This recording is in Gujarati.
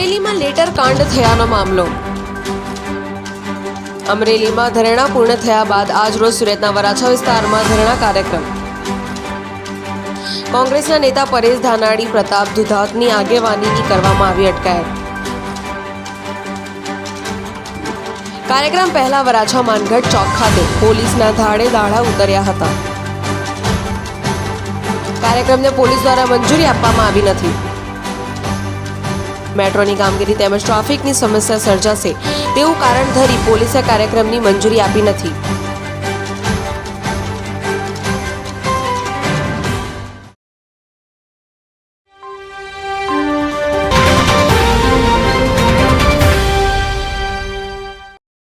અમરેલીમાં લેટર કાંડ થયાનો મામલો। અમરેલીમાં ધરણા પૂર્ણ થયા બાદ આજરોજ સુરતના વરાછા વિસ્તારમાં ધરણા કાર્યક્રમ। કોંગ્રેસના નેતા પરેશ ધાનાણી પ્રતાપ દુધાતની આગેવાનીની કરવામાં આવી અટકાયત। કાર્યક્રમ પહેલા વરાછા માનગઢ ચોક ખાતે પોલીસના ધાડે દાડા ઉતર્યા હતા। કાર્યક્રમને પોલીસ દ્વારા મંજૂરી આપવામાં આવી નથી। મેટ્રોની કામગીરી તેમજ ટ્રાફિકની સમસ્યા સર્જાશે તેવું કારણ ધરી પોલીસે કાર્યક્રમની મંજૂરી આપી નથી।